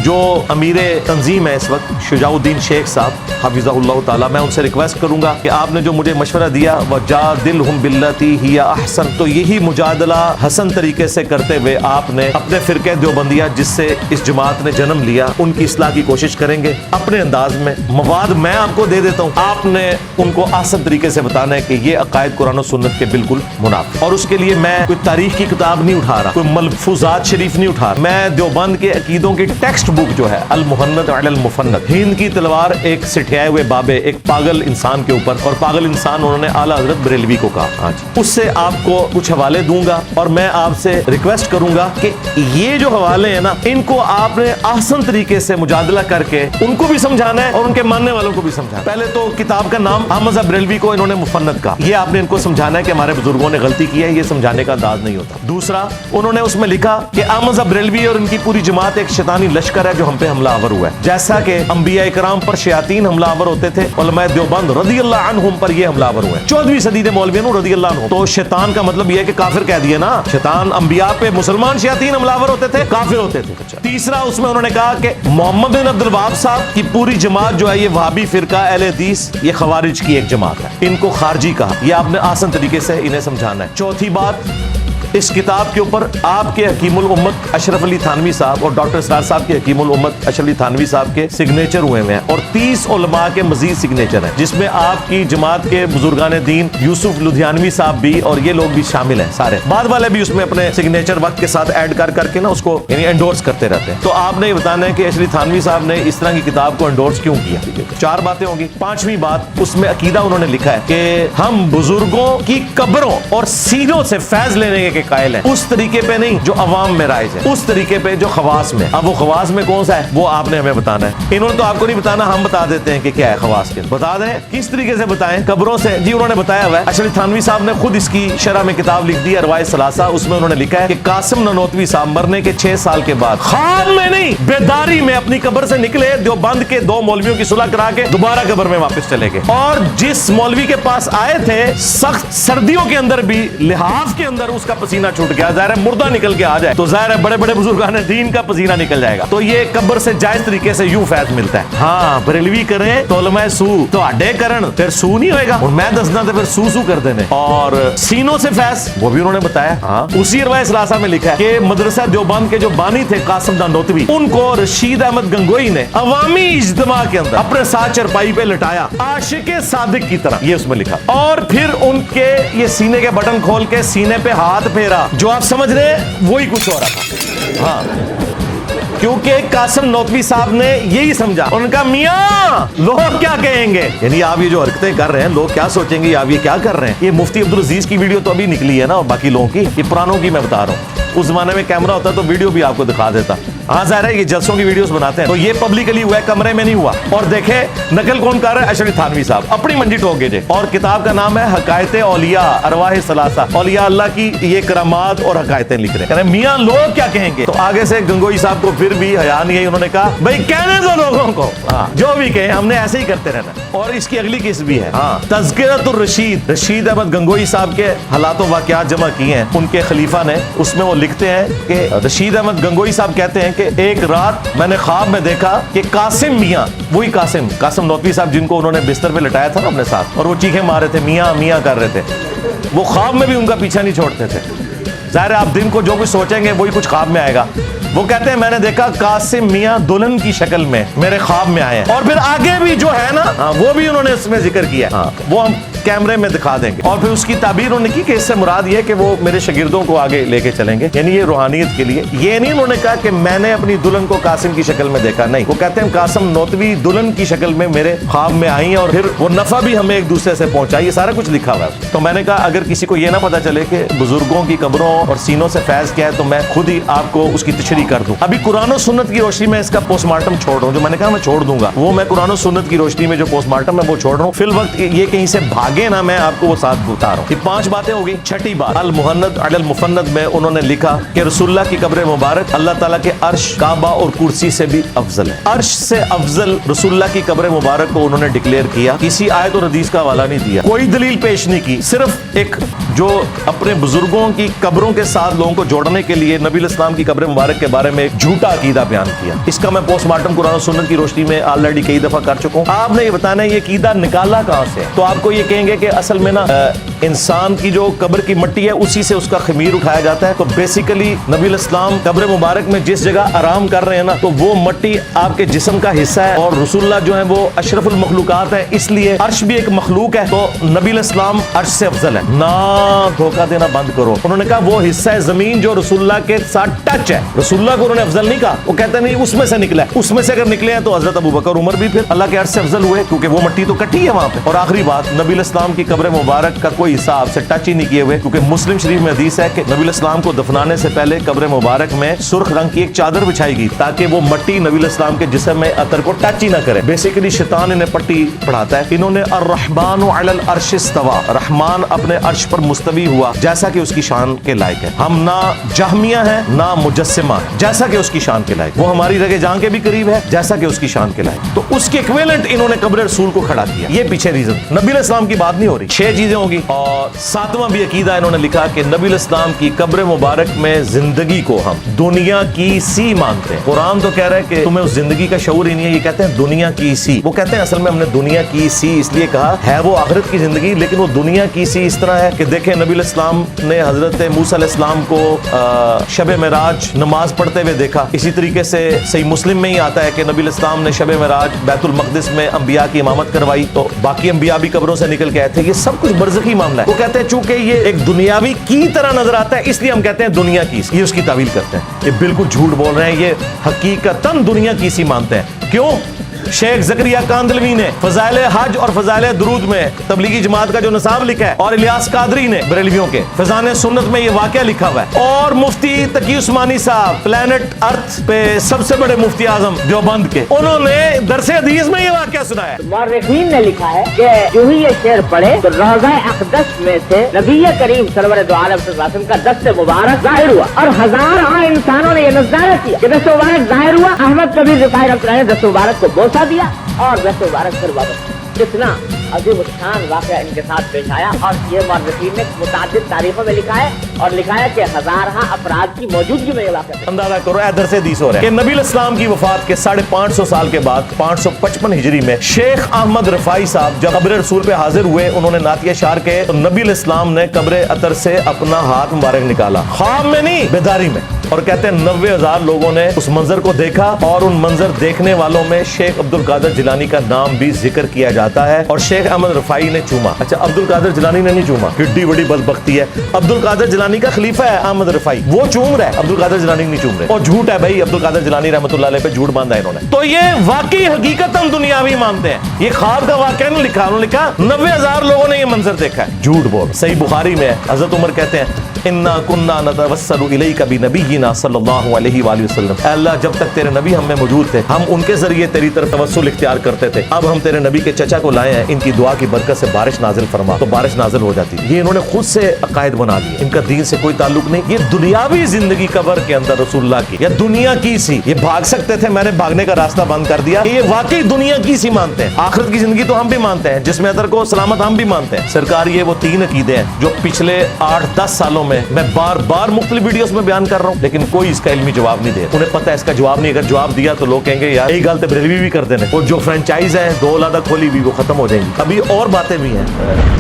جو امیر تنظیم ہے اس وقت شجاع الدین شیخ صاحب حفظہ اللہ تعالی، میں ان سے ریکویسٹ کروں گا کہ آپ نے جو مجھے مشورہ دیا وجادلہم باللتی ہی احسن، تو یہی مجادلہ حسن طریقے سے کرتے ہوئے آپ نے اپنے فرقہ دیوبندیہ جس سے اس جماعت نے جنم لیا ان کی اصلاح کی کوشش کریں گے اپنے انداز میں۔ مواد میں آپ کو دے دیتا ہوں، آپ نے ان کو آسان طریقے سے بتانا ہے کہ یہ عقائد قرآن و سنت کے بالکل منافق، اور اس کے لیے میں کوئی تاریخ کی کتاب نہیں اٹھا رہا، کوئی ملفوظات شریف نہیں اٹھا رہا، میں دیوبند کے عقیدوں کی ٹیکسٹ بک جو ہے المہند علی المفند، ہند کی تلوار ایک سٹھیائے ہوئے بابے ایک پاگل انسان کے اوپر، اور پاگل انسان انہوں نے اعلیٰ حضرت بریلوی کو کہا، اس سے آپ کو کچھ حوالے دوں گا، اور میں آپ سے ریکویسٹ کروں گا کہ یہ جو حوالے ہیں نا ان کو آپ نے آسان طریقے سے مجادلہ کر کے ان کو بھی سمجھانا ہے اور ان کے ماننے والوں کو بھی سمجھانا ہے۔ پہلے تو کتاب کا نام احمد بریلوی کو انہوں نے مفند کہا، یہ آپ نے ان کو سمجھانا ہے کہ ہمارے بزرگوں نے غلطی کی ہے، یہ سمجھانے کا انداز نہیں ہوتا۔ دوسرا، انہوں نے اس میں لکھا کہ احمد بریلوی اور ان کی پوری جماعت ایک شیطانی لشکر ہے جو ہم پہ حملہ آور ہوا ہے، جیسا کہ انبیاء کرام پر شیاطین حملہ آور ہوتے تھے، علماء دیوبند رضی اللہ عنہم پر یہ حملہ آور ہوئے 14ویں صدی کے مولویوں رضی اللہ عنہم۔ تو شیطان کا مطلب یہ ہے کہ کافر کہہ دیا نا، شیطان انبیاء پہ مسلمان شیاطین حملہ آور ہوتے تھے، کافر ہوتے تھے۔ تیسرا، اس میں انہوں نے کہا کہ محمد بن عبد الوہاب صاحب کی پوری جماعت جو ہے یہ وہابی فرقہ اہل حدیث، یہ خوارج کی ایک جماعت ہے، ان کو خارجی کہا، یہ آپ نے آسان طریقے سے انہیں سمجھانا ہے۔ چوتھی بات، اس کتاب کے اوپر آپ کے حکیم الامت اشرف علی تھانوی صاحب اور ڈاکٹر اسرار صاحب کے حکیم الامت اشرف علی تھانوی صاحب کے سگنیچر ہوئے ہیں، اور 30 علماء کے مزید سگنیچر ہیں، جس میں آپ کی جماعت کے بزرگان دین یوسف لدھیانوی صاحب بھی اور یہ لوگ بھی شامل ہیں سارے، بعد والے بھی اس میں اپنے سگنیچر وقت کے ساتھ ایڈ کر کے نا اس کو یعنی انڈورس کرتے رہتے ہیں۔ تو آپ نے یہ بتانا ہے کہ اشرف علی تھانوی صاحب نے اس طرح کی کتاب کو انڈورس کیوں کیا۔ 4 باتیں ہوں گی۔ 5ویں بات، اس میں عقیدہ انہوں نے لکھا ہے کہ ہم بزرگوں کی قبروں اور سینوں سے فیض لینے کے قائل ہیں، اس طریقے پہ نہیں جو عوام میں رائج ہے، اس طریقے پہ جو خواص میں۔ اب وہ خواص میں کون سا ہے وہ آپ نے ہمیں بتانا ہے، انہوں نے تو آپ کو نہیں بتانا، ہم بتا دیتے ہیں کہ کیا ہے خواص کے، بتا دیں کس طریقے سے بتائیں، قبروں سے جی انہوں نے بتایا ہوا ہے۔ اشرف علی تھانوی صاحب نے خود اس کی شرح میں کتاب لکھ دی ارواح ثلاثہ، اس میں انہوں نے لکھا ہے کہ قاسم نانوتوی صاحب مرنے کے 6 سال کے بعد خواب میں نہیں بیداری میں اپنی قبر سے نکلے، دیوبند کے 2 مولویوں کی صلح کرا کے دوبارہ قبر میں واپس چلے گئے، اور جس مولوی کے پاس آئے تھے سخت سردیوں کے اندر بھی لحاف کے اندر اس کا پسینہ چھوٹ گیا، ظاہر ہے مردہ نکل کے آ جائے تو ظاہر ہے بڑے بڑے بزرگان دین کا پسینہ نکل جائے گا، تو یہ قبر سے جائز طریقے سے یوں فیض ملتا ہے۔ ہاں بریلوی کریں تو علماء سو تو اڈے کرن پھر سو نہیں ہوئے گا، اور میں دسنا تو پھر سو کر دینے، اور سینوں سے فیض وہ بھی انہوں نے بتایا۔ ہاں اسی ارواح ثلاثہ میں لکھا ہے کہ مدرسہ دیوبند کے جو بانی تھے قاسم نانوتوی، ان کو رشید احمد گنگوئی نے عوامی اجتماع کے اندر اپنے ساتھ چرپائی پہ لٹایا عاشق صادق کی طرح، یہ اس میں لکھا، اور پھر ان کے یہ سینے کے بٹن کھول کے سینے پہ ہاتھ پھیرا، جو آپ سمجھ رہے ہیں وہی کچھ ہو رہا تھا۔ ہاں کیونکہ قاسم نانوتوی صاحب نے یہی سمجھا، ان کا میاں لوگ کیا کہیں گے، یعنی آپ یہ جو حرکتیں کر رہے ہیں لوگ کیا سوچیں گے، آپ یہ کیا کر رہے ہیں۔ یہ مفتی عبدالعزیز کی ویڈیو تو ابھی نکلی ہے نا، اور باقی لوگوں کی، یہ پرانوں کی میں بتا رہا ہوں، اس زمانے میں کیمرہ ہوتا تو ویڈیو بھی آپ کو دکھا دیتا۔ ہاں ظاہر ہے یہ جلسوں کی ویڈیوز بناتے ہیں تو یہ پبلکلی ہوا ہے، کمرے میں نہیں ہوا، اور دیکھیں نقل کون کر رہا ہے، اشرف علی تھانوی صاحب اپنی منجی ٹھوک گئے، اور کتاب کا نام ہے حقائق اولیاء ارواح ثلاثہ، اولیاء اللہ کی یہ کرامات اور حقائقیں لکھ رہے ہیں، کہہ رہے میاں لوگ کیا کہیں گے۔ تو آگے سے گنگوئی صاحب کو پھر بھی حیا نہیں ہے، انہوں نے کہا بھائی کہنے دو لوگوں کو، جو بھی کہیں ہم نے ایسے ہی کرتے رہنا۔ اور اس کی اگلی قسط بھی ہے، ہاں تذکرۃ الرشید، رشید احمد گنگوئی صاحب کے حالات و واقعات جمع کیے ہیں ان کے خلیفہ نے، اس میں وہ لکھتے ہیں کہ رشید احمد گنگوئی صاحب کہتے ہیں کہ ایک رات میں نے خواب میں دیکھا کہ قاسم میاں، وہی قاسم نانوتوی صاحب جن کو انہوں نے بستر پہ لٹایا تھا نا اپنے ساتھ، اور وہ چیخیں مار رہے تھے میاں میاں کر رہے تھے، وہ خواب میں بھی ان کا پیچھا نہیں چھوڑتے تھے۔ ظاہر ہے آپ دن کو جو کچھ سوچیں گے وہی کچھ خواب میں آئے گا۔ وہ کہتے ہیں میں نے دیکھا قاسم میاں دلہن کی شکل میں میرے خواب میں آئے ہیں، اور پھر آگے بھی جو ہے نا وہ بھی انہوں نے اس میں ذکر کیا، وہ ہم کیمرے میں دکھا دیں گے، اور پھر اس کی تعبیر انہوں نے کی کہ اس سے مراد یہ کہ وہ میرے شاگردوں کو آگے لے کے چلیں گے، یعنی یہ روحانیت کے لیے۔ یہ نہیں انہوں نے کہا کہ میں نے اپنی دلہن کو قاسم کی شکل میں دیکھا، نہیں، وہ کہتے ہیں قاسم نانوتوی دلہن کی شکل میں میرے خواب میں آئی ہیں، اور پھر وہ نفع بھی ہمیں ایک دوسرے سے پہنچائی، یہ سارا کچھ لکھا ہوا ہے۔ تو میں نے کہا اگر کسی کو یہ نہ پتا چلے کہ بزرگوں کی قبروں اور سینوں سے فیض کیا ہے تو میں خود ہی آپ کو اس کی تشریح کر دوں۔ ابھی قرآن و سنت کی روشنی میں اس کا پوسٹ مارٹم چھوڑ رہا ہوں، جو میں نے کہا میں چھوڑ دوں گا، وہ میں قرآن و سنت کی روشنی میں جو پوسٹ مارٹم ہے وہ چھوڑ رہا ہوں، فی الوقت یہ کہیں سے بھاگے نہ، میں آپ کو وہ ساتھ بتا رہا ہوں۔ یہ 5 باتیں ہو گئی۔ 6ٹھی بات، المہند علی المفند میں انہوں نے لکھا کہ رسول اللہ کی قبر مبارک اللہ تعالیٰ کے عرش، کعبہ اور کرسی سے بھی افضل ہے۔ عرش سے افضل رسول اللہ کی قبر مبارک کو انہوں نے ڈکلیئر کیا، کسی آیت اور حدیث کا حوالہ نہیں دیا، کوئی دلیل پیش نہیں کی، صرف ایک جو اپنے بزرگوں کی قبروں کے ساتھ لوگوں کو جوڑنے کے لیے نبی الاسلام کی قبر مبارک کے بارے میں ایک جھوٹا عقیدہ بیان کیا. اس کا میں پوسٹ مارٹم قرآن و سنت کی روشنی میں آلریڈی کئی دفعہ کر چکا ہوں. آپ نے یہ بتانا ہے یہ عقیدہ نکالا کہاں سے. تو آپ کو یہ کہیں گے کہ اصل میں نا انسان کی جو قبر کی مٹی ہے اسی سے اس کا خمیر اٹھایا جاتا ہے. تو بیسیکلی نبی الاسلام قبر مبارک میں جس جگہ آرام کر رہے ہیں نا تو وہ مٹی آپ کے جسم کا حصہ ہے, اور رسول اللہ جو ہے وہ اشرف المخلوقات ہے, اس لیے عرش بھی ایک مخلوق ہے. تو نبی الاسلام عرش سے افضل ہے. نہ دھوکہ دینا بند کرو. انہوں نے کہا وہ حصہ ہے زمین جو رسول اللہ کے ساتھ ٹچ ہے. رسول اللہ کو انہوں نے افضل نہیں کہا, وہ کہتے نہیں اس میں سے نکلا ہے. اس میں سے اگر نکلے ہیں تو حضرت ابوبکر عمر بھی پھر اللہ کے عرش سے افضل ہوئے, کیونکہ وہ مٹی تو کٹی ہے وہاں پہ. اور آخری بات, نبی الاسلام کی قبر مبارک کا کوئی حصہ آپ سے ٹچ ہی نہیں کیے ہوئے, کیونکہ مسلم شریف میں حدیث ہے کہ نبی الاسلام کو دفنانے سے پہلے قبر مبارک میں سرخ رنگ کی ایک چادر بچھائی گئی تاکہ وہ مٹی نبی الاسلام کے جسم میں عطر کو ٹچ ہی نہ کرے. بیسیکلی شیطان انہیں پٹی پڑھاتا ہے. انہوں نے الرحمن علی العرش استوى, رحمان اپنے عرش پر مستوی ہوا جیسا کہ اس کی شان کے لائق ہے. ہم نہ جہمیہ ہیں نہ مجسمہ, جیسا کہ اس کی شان کے لائق. وہ ہماری رگے جان کے بھی قریب ہے جیسا کہ اس کی شان کے لائق. تو اس کے ایکویلنٹ انہوں نے قبر رسول کو کھڑا کیا. یہ پیچھے ریزن, نبی الاسلام کی بات نہیں ہو رہی. 6 چیزیں ہوں گی. اور 7واں بھی عقیدہ انہوں نے لکھا کہ نبی الاسلام کی قبر مبارک میں زندگی کو ہم دنیا کی سی مانتے ہیں. قرآن تو کہہ رہا ہے کہ تمہیں اس زندگی کا شعور ہی نہیں ہے, یہ کہتے ہیں دنیا کی سی. وہ کہتے ہیں اصل میں ہم نے دنیا کی سی اس لیے کہا ہے وہ آخرت کی زندگی, لیکن وہ دنیا کی سی اس طرح ہے کہ دیکھیں نبی الاسلام نے حضرت موسیٰ علیہ السلام کو شب معراج نماز پڑھتے ہوئے دیکھا. اسی طریقے سے صحیح مسلم میں ہی آتا ہے کہ نبی الاسلام نے شب معراج بیت المقدس میں انبیاء کی امامت کروائی, تو باقی انبیاء بھی قبروں سے نکل کے آئے تھے. یہ سب کچھ برزخی معاملہ ہے. وہ کہتے ہیں چونکہ یہ ایک دنیاوی کی طرح نظر آتا ہے اس لیے ہم کہتے ہیں دنیا کی سی. یہ اس کی تعویل کرتے ہیں. یہ بالکل جھوٹ بول رہے ہیں. یہ حقیقتاً دنیا کی سی مانتے ہیں. کیوں؟ شیخ زکریا کاندلوی نے فضائل حج اور فضائل درود میں تبلیغی جماعت کا جو نصاب لکھا ہے, اور الیاس قادری نے بریلویوں کے فضائل سنت میں یہ واقعہ لکھا ہوا ہے, اور مفتی تقی عثمانی صاحب پلانٹ ارتھ پہ سب سے بڑے مفتی اعظم دیوبند کے, انہوں نے درس حدیث میں یہ واقعہ سنایا. مورخین نے لکھا ہے کہ جو ہی یہ شعر پڑھے تو روضہ اقدس میں سے نبی کریم سرور دو عالم صلی اللہ علیہ وسلم کا دست مبارک ظاہر ہوا, اور ہزاروں انسانوں نے یہ نظارہ کیا کہ دست مبارک ظاہر ہوا. احمد کبیر رفاعی رحمۃ اللہ نے دست مبارک کو بوسہ دیا اور دست مبارک پر واپس. کتنا عظیم الشان واقعہ ان کے ساتھ پیش آیا, اور یہ مورخین نے متعدد تاریخوں میں لکھا ہے, اور لکھا ہے کہ ہزارہ افراد کی موجودگی میں یہ واقعہ. اندازہ کرو درس حدیث ہو رہا ہے کہ نبی الاسلام کی وفات کے 550 سال کے بعد 555 ہجری میں شیخ احمد رفاعی صاحب جب قبر رسول پہ حاضر ہوئے, انہوں نے نعتیہ اشعار کے, تو نبی الاسلام نے قبر عطر سے اپنا ہاتھ مبارک نکالا, خواب میں نہیں بیداری میں, اور کہتے ہیں 90,000 لوگوں نے اس منظر کو دیکھا, اور ان منظر دیکھنے والوں میں شیخ عبد القادر جیلانی کا نام بھی ذکر کیا جاتا ہے, اور شیخ احمد رفاعی نے چوما. اچھا, عبد القادر جیلانی نے نہیں چوما, کتنی بڑی بدبختی ہے. عبد القادر جیلانی کا خلیفہ ہے احمد رفاعی, وہ چوم رہا ہے, عبد القادر جیلانی نہیں چوم رہے. اور جھوٹ ہے بھائی, عبد القادر جیلانی رحمۃ اللہ علیہ پہ جھوٹ باندھا انہوں نے. تو یہ واقعی حقیقتاً دنیاوی مانتے ہیں. یہ خواب کا واقعہ نہیں لکھا, انہوں نے لکھا 90,000 لوگوں نے یہ منظر دیکھا ہے. جھوٹ بول. صحیح بخاری میں حضرت عمر کہتے ہیں انا کنا نتوسل الیک بنبینا صلی اللہ علیہ وآلہ وسلم, اے اللہ جب تک تیرے نبی ہم میں موجود تھے ہم ان کے ذریعے تیری طرف توسل اختیار کرتے تھے, اب ہم تیرے نبی کے چچا کو لائے ہیں, ان کی دعا کی برکت سے بارش نازل فرما, تو بارش نازل ہو جاتی. یہ انہوں نے خود سے عقائد بنا لیے, ان کا دین سے کوئی تعلق نہیں. یہ دنیاوی زندگی قبر کے اندر رسول اللہ کی, یا دنیا کی سی. یہ بھاگ سکتے تھے, میں نے بھاگنے کا راستہ بند کر دیا. یہ واقعی دنیا کی سی مانتے ہیں. آخرت کی زندگی تو ہم بھی مانتے ہیں, جس میں ادر کو سلامت ہم بھی مانتے ہیں. سرکار یہ وہ 3 عقیدے ہیں جو پچھلے 8-10 سالوں میں بار مختلف ویڈیوز میں بیان کر رہا ہوں, لیکن کوئی اس کا علمی جواب نہیں دے. انہیں پتہ ہے اس کا جواب نہیں, اگر جواب دیا تو لوگ کہیں گے یار یہی غلط بریلوی بھی کر دینے, اور جو فرنچائز ہے 2 اولادہ کھولی بھی وہ ختم ہو جائیں گی. ابھی اور باتیں بھی ہیں.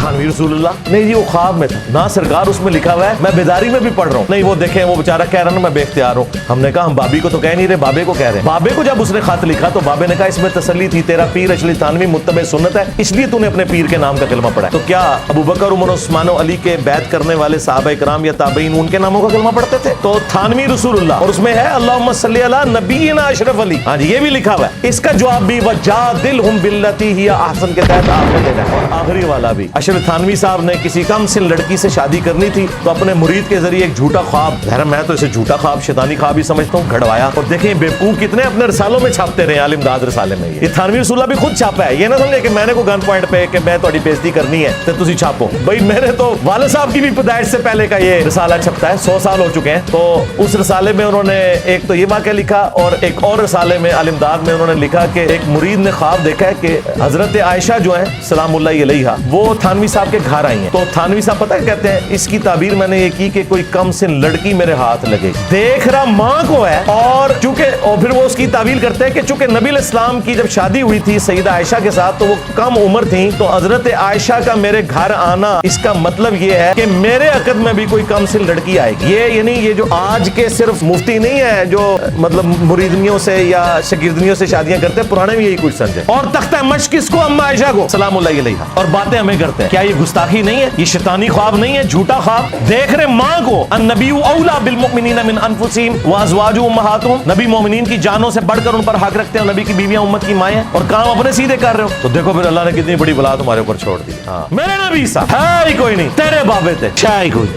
تھانوی رسول اللہ نہیں جی وہ خواب میں تھا نا, سرکار اس میں لکھا ہوا ہے, میں بیداری میں بھی پڑھ رہا ہوں. نہیں وہ دیکھیں وہ بیچارہ کہہ رہا نا میں بے اختیار ہوں. ہم نے کہا ہم بابی کو تو کہہ نہیں رہے, بابے کو کہہ رہے ہیں. بابے کو جب اس نے خط لکھا تو بابے نے کہا اس میں تسلی تھی, تیرا پیر اچلی تھانوی متبع سنت ہے, اس لیے تو نے اپنے پیر کے نام کا کلمہ پڑھا ہے. تو کیا ابو بکر عمر عثمان و علی کے بیعت کرنے والے صحابہ کرام یا تابعین ان کے ناموں کا کلمہ پڑھتے تھے؟ تو تھانوی رسول اللہ, اور اس میں ہے اللہم صلی علی نبینا اشرف علی. ہاں جی یہ بھی لکھا ہوا ہے. اس کا جواب بھی وجادلہم باللتی ہی احسن کے تحت آپ نے دینا ہے. اور آخری والا بھی اشرف تھانوی صاحب نے کسی کم سن لڑکی سے شادی کرنی تھی, تو اپنے مرید کے ذریعے ایک جھوٹا خواب, ظاہر میں تو اسے جھوٹا خواب شیطانی خواب ہی سمجھتا ہوں, گھڑوایا. اور دیکھیں بیوقوف کتنے اپنے رسالوں میں چھاپتے رہے, عالم داد رسالے میں. یہ تھانوی رسول اللہ بھی خود چھاپا ہے. یہ نہ سمجھے کہ میں نے کو گن پوائنٹ پہ کہ میں تہاڈی بےزتی کرنی ہے تو تسی چھاپو. بھائی میں نے تو والد صاحب کی بھی پیدائش سے پہلے کا یہ یہ رسالہ چھپتا ہے, 100 سال ہو چکے ہیں. تو اس رسالے میں انہوں نے ایک تو یہ واقعہ لکھا, اور ایک اور رسالے میں الامداد میں انہوں نے لکھا کہ ایک مرید نے خواب دیکھا ہے کہ حضرت عائشہ جو ہیں سلام اللہ علیہا وہ تھانوی صاحب کے گھر آئی ہیں. تو تھانوی صاحب پتہ ہے کہتے ہیں اس کی تعبیر میں نے یہ کی کہ کوئی کم سن لڑکی میرے ہاتھ لگے, دیکھ رہا ماں کو ہے, اور چونکہ اور پھر وہ اس کی تعبیر کرتے ہیں کہ چونکہ نبی علیہ السلام کی جب شادی ہوئی تھی سیدہ عائشہ کے ساتھ تو وہ کم عمر تھیں, تو حضرت عائشہ کا میرے گھر آنا اس کا مطلب یہ ہے کہ میرے عقد میں بھی کوئی کم سن لڑکی آئے گی. یہ یعنی یہ جو آج کے صرف مفتی نہیں ہے جو مطلب مریدنیوں سے یا شاگردنیوں سے شادیاں کرتے ہیں, پرانے بھی یہی کچھ سمجھے. اور تختہ مشق کس کو, اما عائشہ کو سلام اللہ علیہا, اور باتیں ہمیں کرتے ہیں. کیا یہ گستاخی نہیں ہے, یہ شیطانی خواب نہیں ہے, جھوٹا خواب؟ دیکھ رہے ماں کو, النبی اولا بالمؤمنین من انفسہم وازواجہ امہاتہم, نبی مومنین کی جانوں سے بڑھ کر ان پر حق رکھتے ہیں, نبی کی بیویاں امت کی مائیں ہیں, اور کام اپنے سیدھے کر رہے ہو. تو دیکھو پھر اللہ نے کتنی بڑی بلا تمہارے اوپر چھوڑ دی. ہاں میرے نبی صاحب ہے ہی کوئی نہیں, تیرے بابے تھے ہے ہی کوئی.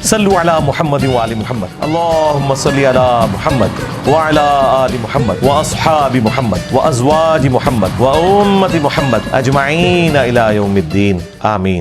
صلو علی محمد وآل محمد, اللہم صلی علی محمد وعلی آل محمد واصحاب محمد وازواج محمد وامت محمد اجمعین الی یوم الدین, آمین.